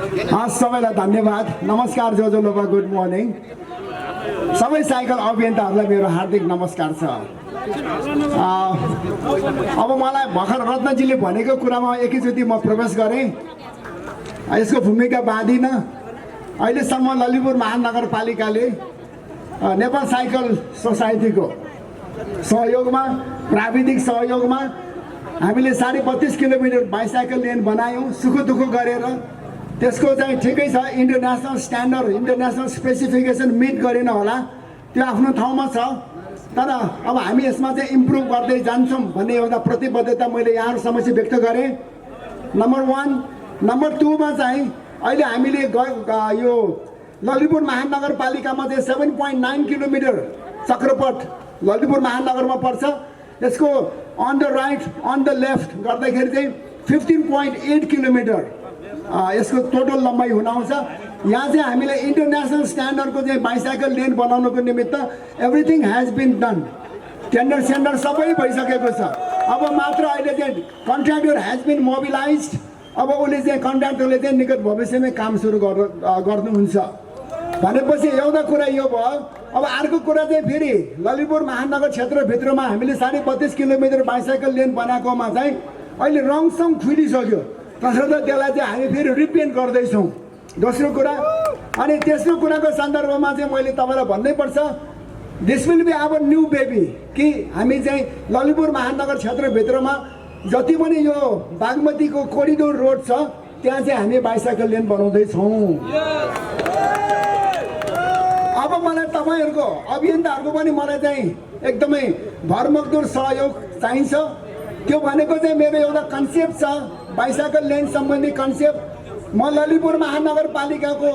सबैलाई धन्यवाद। नमस्कार जोजोलोपा, गुड मर्निङ। सबै साइकल अभियन्ताहरूलाई मेरो हार्दिक नमस्कार छ। अब मलाई भर्खर रत्नजीले भनेको कुरामा एकैचोटि म प्रवेश गरेँ। यसको भूमिका बाँधिनँ। अहिलेसम्म ललितपुर महानगरपालिकाले नेपाल साइकल सोसाइटीको सहयोगमा, प्राविधिक सहयोगमा हामीले 32.5 किलोमिटर बाइसाइकल लेन बनायौँ, सुख दुःख गरेर। त्यसको चाहिँ ठिकै छ, international standard, international specification meet गरेन होला, त्यो आफ्नो ठाउँमा छ। तर अब हामी यसमा चाहिँ इम्प्रुभ गर्दै जान्छौँ भन्ने एउटा प्रतिबद्धता मैले यहाँहरू समक्ष व्यक्त गरेँ। नम्बर 1। नम्बर 2 मा चाहिँ अहिले हामीले यो ललितपुर महानगरपालिकामा चाहिँ 7.9 किलोमिटर चक्रपथ ललितपुर महानगरमा पर्छ। यसको on the right, on the left गर्दाखेरि चाहिँ 15.8 किलोमिटर यसको टोटल लम्बाइ हुन आउँछ। यहाँ चाहिँ हामीले इन्टरनेसनल स्ट्यान्डर्डको चाहिँ बाइसाइकल लेन बनाउनको निमित्त everything has been done. Tender sender सबै भइसकेको छ। अब मात्र अहिले चाहिँ कन्ट्र्याक्टर हेज बिन मोबिलाइज्ड। अब उसले चाहिँ कन्ट्र्याक्टरले चाहिँ निकट भविष्यमै काम सुरु गर्नुहुन्छ भनेपछि एउटा कुरा यो भयो। अब अर्को कुरा चाहिँ फेरि ललितपुर महानगर क्षेत्रभित्रमा हामीले 32.5 किलोमिटर बाइसाइकल लेन बनाएकोमा चाहिँ अहिले रङसङ खुलिसक्यो। तसर्थ त्यसलाई चाहिँ हामी फेरि रिपेन्ट गर्दैछौँ। दोस्रो कुरा, अनि तेस्रो कुराको सन्दर्भमा चाहिँ मैले तपाईँलाई भन्नै पर्छ, this will be our new baby कि हामी चाहिँ ललितपुर महानगर क्षेत्रभित्रमा जति पनि यो बागमतीको कोरिडोर रोड छ त्यहाँ चाहिँ हामी बाइसाइकल लेन बनाउँदैछौँ। अब मलाई तपाईँहरूको अभियन्ताहरूको पनि मलाई चाहिँ एकदमै भरमग्दुर सहयोग चाहिन्छ। त्यो भनेको चाहिँ मेरो एउटा कन्सेप्ट छ, बाइसाइकल लेन सम्बन्धी कन्सेप्ट। म ललितपुर महानगरपालिकाको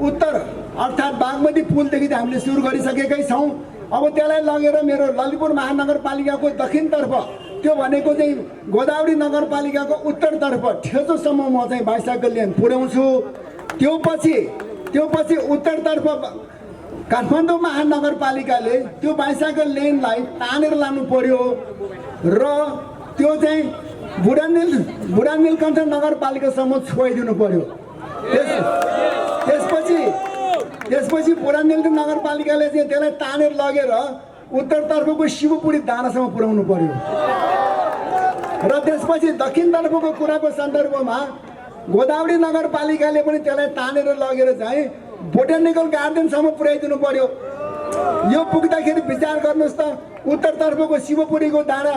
उत्तर अर्थात् बागमती पुलदेखि चाहिँ हामीले सुरु गरिसकेकै छौँ। अब त्यसलाई लगेर मेरो ललितपुर महानगरपालिकाको दक्षिणतर्फ, त्यो भनेको चाहिँ गोदावरी नगरपालिकाको उत्तरतर्फ ठेचोसम्म म चाहिँ बाइसाइकल लेन पुर्याउँछु। त्यो पछि उत्तरतर्फ काठमाडौँ महानगरपालिकाले त्यो बाइसाइकल लेनलाई तानेर लानु पर्यो र त्यो चाहिँ बुढा नीलकण्ठ नगरपालिकासम्म छोइदिनु पर्यो। त्यसपछि बुढा नीलकण्ठ नगरपालिकाले चाहिँ त्यसलाई तानेर लगेर उत्तरतर्फको शिवपुरी डाँडासम्म पुर्याउनु पर्यो र त्यसपछि दक्षिणतर्फको कुराको सन्दर्भमा गोदावरी नगरपालिकाले पनि त्यसलाई तानेर लगेर चाहिँ बोटानिकल गार्डनसम्म पुर्याइदिनु पर्यो। यो पुग्दाखेरि विचार गर्नुहोस् त, उत्तरतर्फको शिवपुरीको डाँडा,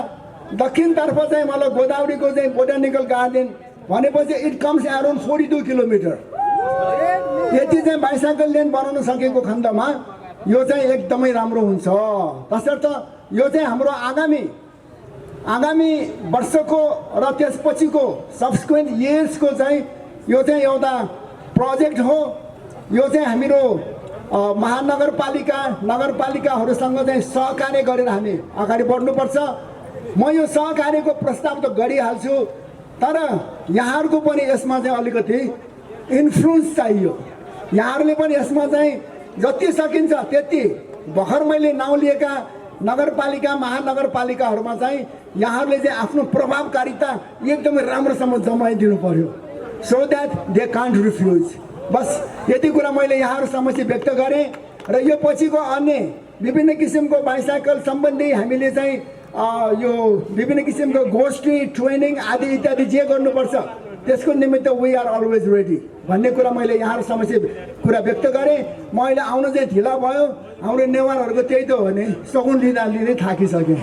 दक्षिणतर्फ चाहिँ मतलब गोदावरीको चाहिँ बोटानिकल गार्डन भनेपछि इट कम्स अराउन्ड 42 किलोमिटर। यति चाहिँ बाइसाइकल लेन बनाउन सकेको खण्डमा यो चाहिँ एकदमै राम्रो हुन्छ। तसर्थ यो चाहिँ हाम्रो आगामी वर्षको र त्यसपछिको सब्सिक्वेन्ट इयर्सको चाहिँ यो चाहिँ एउटा प्रोजेक्ट हो। यो चाहिँ हाम्रो नगरपालिकाहरूसँग चाहिँ सहकार्य गरेर हामी अगाडि बढ्नुपर्छ। म यो सहकार्यको प्रस्ताव त गरिहाल्छु, तर यहाँहरूको पनि यसमा चाहिँ अलिकति इन्फ्लुएन्स चाहियो। यहाँहरूले पनि यसमा चाहिँ जति सकिन्छ त्यति भर्खर मैले नाउँ लिएका नगरपालिका महानगरपालिकाहरूमा चाहिँ यहाँहरूले चाहिँ आफ्नो प्रभावकारिता एकदमै राम्रोसँग जमाइदिनु पर्यो, so that they can't refuse. बस यति कुरा मैले यहाँहरू समक्ष व्यक्त गरेँ। र यो पछिको अन्य विभिन्न किसिमको बाइसाइकल सम्बन्धी हामीले चाहिँ यो विभिन्न किसिमको गोष्ठी, ट्रेनिङ आदि इत्यादि जे गर्नुपर्छ त्यसको निमित्त वी आर अलवेज रेडी भन्ने कुरा मैले यहाँहरू समक्ष कुरा व्यक्त गरेँ। म अहिले आउनु चाहिँ ढिला भयो, हाम्रो नेवारहरूको त्यही त हो नि, सगुन लिँदै थाकिसकेँ।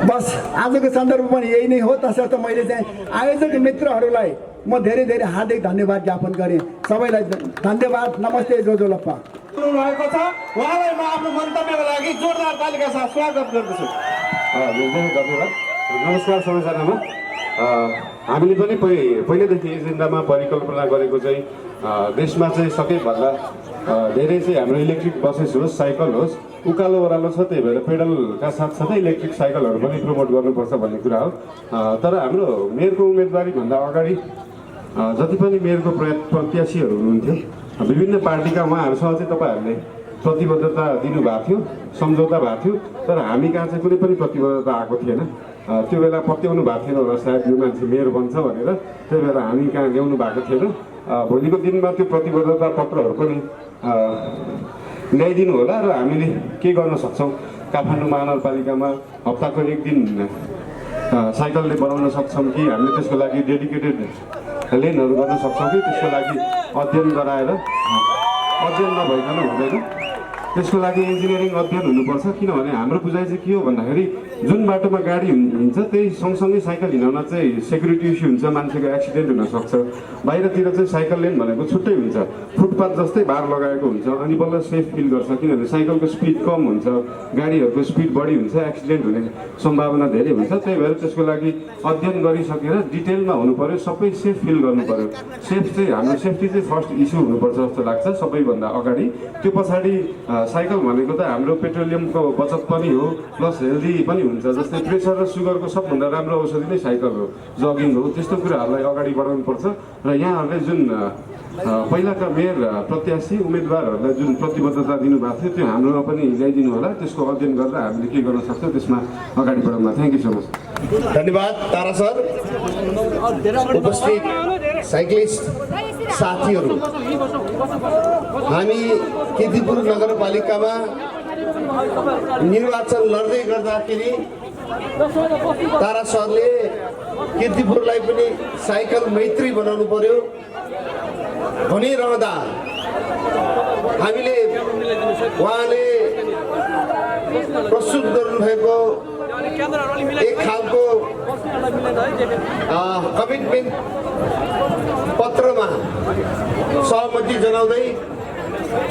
बस आजको सन्दर्भ पनि यही नै हो। तसर्थ मैले चाहिँ आयोजक मित्रहरूलाई म धेरै धेरै हार्दिक धन्यवाद ज्ञापन गरेँ। सबैलाई धन्यवाद। नमस्ते जोजोलप्पा। भएको छ उहाँलाई म आफ्नो मन्तव्यको लागि जोरदार तालिका साथ स्वागत गर्दछु। धन्यवाद। नमस्कार सबैजनामा। हामीले पनि पहिलेदेखि एजेन्डामा परिकल्पना गरेको चाहिँ देशमा चाहिँ सबैभन्दा धेरै चाहिँ हाम्रो इलेक्ट्रिक बसेस होस्, साइकल होस्, उकालो ओह्रालो छ, त्यही भएर पेडलका साथसाथै इलेक्ट्रिक साइकलहरू पनि प्रमोट गर्नुपर्छ भन्ने कुरा हो। तर हाम्रो मेयरको उम्मेदवारीभन्दा अगाडि जति पनि मेयरको प्रत्याशीहरू हुनुहुन्थ्यो विभिन्न पार्टीका, उहाँहरूसँग चाहिँ तपाईँहरूले प्रतिबद्धता दिनुभएको थियो, सम्झौता भएको थियो, तर हामी कहाँ चाहिँ कुनै पनि प्रतिबद्धता आएको थिएन। त्यो बेला पत्याउनु भएको थिएन होला सायद यो मान्छे मेयर बन्छ भनेर, त्यही भएर हामी कहाँ ल्याउनु भएको थिएन। भोलिको दिनमा त्यो प्रतिबद्धता पत्रहरू पनि ल्याइदिनु होला र हामीले के गर्न सक्छौँ काठमाडौँ महानगरपालिकामा हप्ताको एक दिन साइकलले बनाउन सक्छौँ कि हामीले त्यसको लागि डेडिकेटेड लेनहरू गर्न सक्छौँ कि त्यसको लागि अध्ययन गराएर अध्ययन नभइकन हुँदैन। त्यसको लागि इन्जिनियरिङ अध्ययन हुनुपर्छ किनभने हाम्रो बुझाइ चाहिँ के हो भन्दाखेरि जुन बाटोमा गाडी हिँड्छ त्यही सँगसँगै साइकल हिँडाउन चाहिँ सेक्युरिटी इस्यु हुन्छ, मान्छेको एक्सिडेन्ट हुनसक्छ। बाहिरतिर चाहिँ साइकल लेन भनेको छुट्टै हुन्छ, फुटपाथ जस्तै बार लगाएको हुन्छ अनि बल्ल सेफ फिल गर्छ किनभने साइकलको स्पिड कम हुन्छ, गाडीहरूको स्पिड बढी हुन्छ, एक्सिडेन्ट हुने सम्भावना धेरै हुन्छ। त्यही भएर त्यसको लागि अध्ययन गरिसकेर डिटेलमा हुनु पर्यो, सबै सेफ फिल गर्नु पर्यो। हाम्रो सेफ्टी चाहिँ फर्स्ट इस्यु हुनुपर्छ जस्तो लाग्छ सबैभन्दा अगाडि। त्यो पछाडि साइकल भनेको त हाम्रो पेट्रोलियमको बचत पनि हो प्लस हेल्दी पनि हुन्छ। जस्तै प्रेसर र सुगरको सबभन्दा राम्रो औषधि नै साइकल हो, जगिङ हो। त्यस्तो कुराहरूलाई अगाडि बढाउनुपर्छ र यहाँहरूले जुन पहिलाका मेयर प्रत्याशी उम्मेदवारहरूलाई जुन प्रतिबद्धता दिनुभएको थियो त्यो हाम्रोमा पनि ल्याइदिनु होला। त्यसको अध्ययन गरेर हामीले के गर्न सक्छौँ त्यसमा अगाडि बढाउन। Thank you so much. धन्यवाद तारा सर। उपस्थित साइक्लिस्ट साथीहरू, हामी कीर्तिपुर नगरपालिकामा निर्वाचन लड्दै गर्दाखेरि तारा सरले कीर्तिपुरलाई पनि साइकल मैत्री बनाउनु पर्यो भनिरहँदा हामीले उहाँले प्रस्तुत गर्नुभएको एक खालको कमिटमेन्ट पत्रमा सहमति जनाउँदै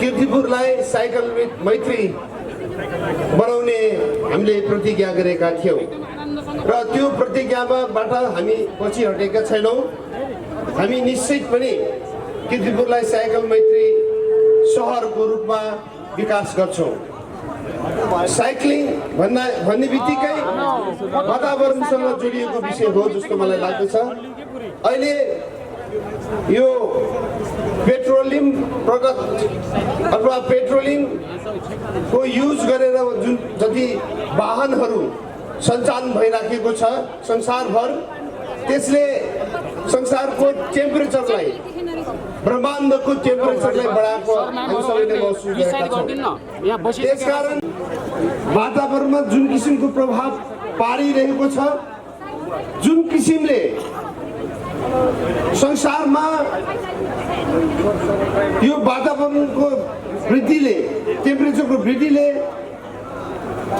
कीर्तिपुरलाई साइकल मैत्री बनाउने हामीले प्रतिज्ञा गरेका थियौँ र त्यो प्रतिज्ञाबाट हामी पछि हटेका छैनौँ। हामी निश्चित पनि कीर्तिपुरलाई साइकल मैत्री सहरको रूपमा विकास गर्छौँ। साइक्लिङ भन्ने बित्तिकै वातावरणसँग जोडिएको विषय हो जस्तो मलाई लाग्दछ। अहिले यो पेट्रोलियम प्रडक्ट अथवा पेट्रोलिङको युज गरेर जुन जति वाहनहरू सञ्चालन भइराखेको छ संसारभर, त्यसले संसारको टेम्परेचरलाई, ब्रह्माण्डको टेम्परेचरलाई बढाएको हामी सबैले महसुस गरेका छौँ। त्यसकारण वातावरणमा जुन किसिमको प्रभाव पारिरहेको छ, जुन किसिमले संसारमा यो वातावरणको वृद्धिले, टेम्परेचरको वृद्धिले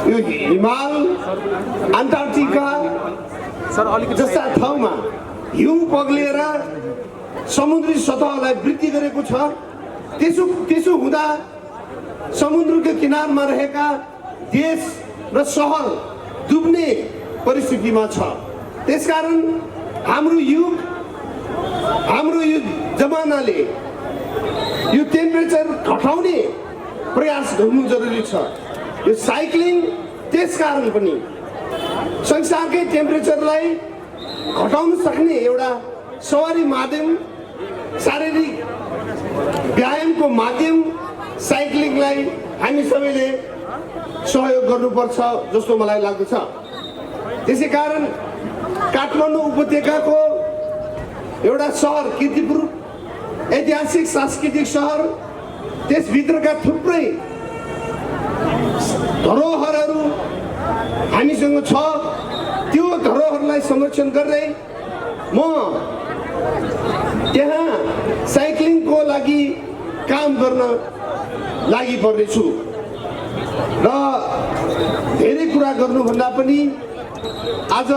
यो हिमाल, अन्टार्क्टिका जस्ता ठाउँमा हिउँ पग्लिएर समुद्री सतहलाई वृद्धि गरेको छ। त्यसो हुँदा समुद्रको किनारमा रहेका देश र सहर डुब्ने परिस्थितिमा छ। त्यसकारण हाम्रो यो जमानाले यो टेम्परेचर घटाउने प्रयास गर्नु जरुरी छ। यो साइक्लिङ त्यसकारण पनि संसारकै टेम्परेचरलाई घटाउन सक्ने एउटा सवारी माध्यम, शारीरिक व्यायामको माध्यम साइक्लिङलाई हामी सबैले सहयोग गर्नुपर्छ जस्तो मलाई लाग्दछ। त्यसै कारण काठमाडौँ उपत्यकाको एउटा सहर कीर्तिपुर ऐतिहासिक सांस्कृतिक सहर, त्यसभित्रका थुप्रै धरोहरहरू हामीसँग छ। त्यो धरोहरलाई संरक्षण गर्दै म त्यहाँ साइक्लिङको लागि काम गर्न लागि पर्नेछु र धेरै कुरा गर्नुभन्दा पनि आज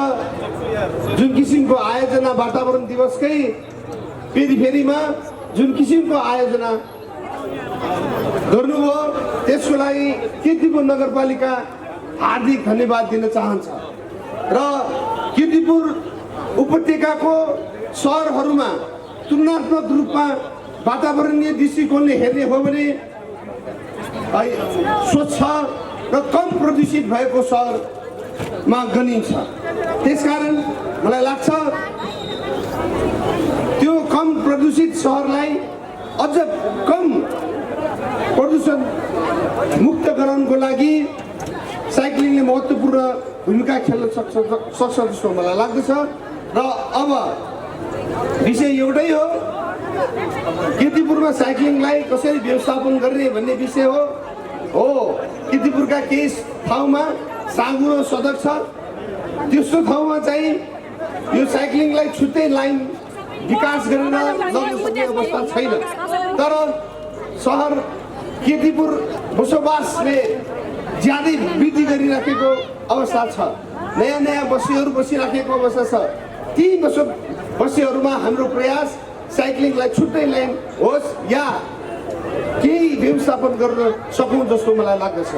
जुन किसिमको आयोजना वातावरण दिवसकै फेरिमा जुन किसिमको आयोजना गर्नुभयो त्यसको लागि कीर्तिपुर नगरपालिका हार्दिक धन्यवाद दिन चाहन्छ। र कीर्तिपुर उपत्यकाको सहरहरूमा तुलनात्मक रूपमा वातावरणीय दृष्टिकोणले हेर्ने हो भने स्वच्छ र कम प्रदूषित भएको सहरमा गनिन्छ। त्यसकारण मलाई लाग्छ त्यो कम प्रदूषित सहरलाई अझ कम प्रदूषण मुक्त गराउनको लागि साइक्लिङले महत्त्वपूर्ण भूमिका खेल्न सक्छ जस्तो मलाई लाग्दछ। र अब विषय एउटै हो, कीर्तिपुरमा साइक्लिङलाई कसरी व्यवस्थापन गर्ने भन्ने विषय हो। कीर्तिपुरका केही ठाउँमा साँघुरो सडक छ, त्यस्तो ठाउँमा चाहिँ यो साइक्लिङलाई छुट्टै लाइन विकास गरेर लग्न सक्ने अवस्था छैन। तर सहर कीर्तिपुर बसोबासले ज्यादै वृद्धि गरिराखेको अवस्था छ। नयाँ नयाँ बस्तीहरू बसिराखेको अवस्था छ। ती बस्तीहरूमा हाम्रो प्रयास साइक्लिङलाई छुट्टै लाइन होस् या केही व्यवस्थापन गर्न सकौँ जस्तो मलाई लाग्दछ।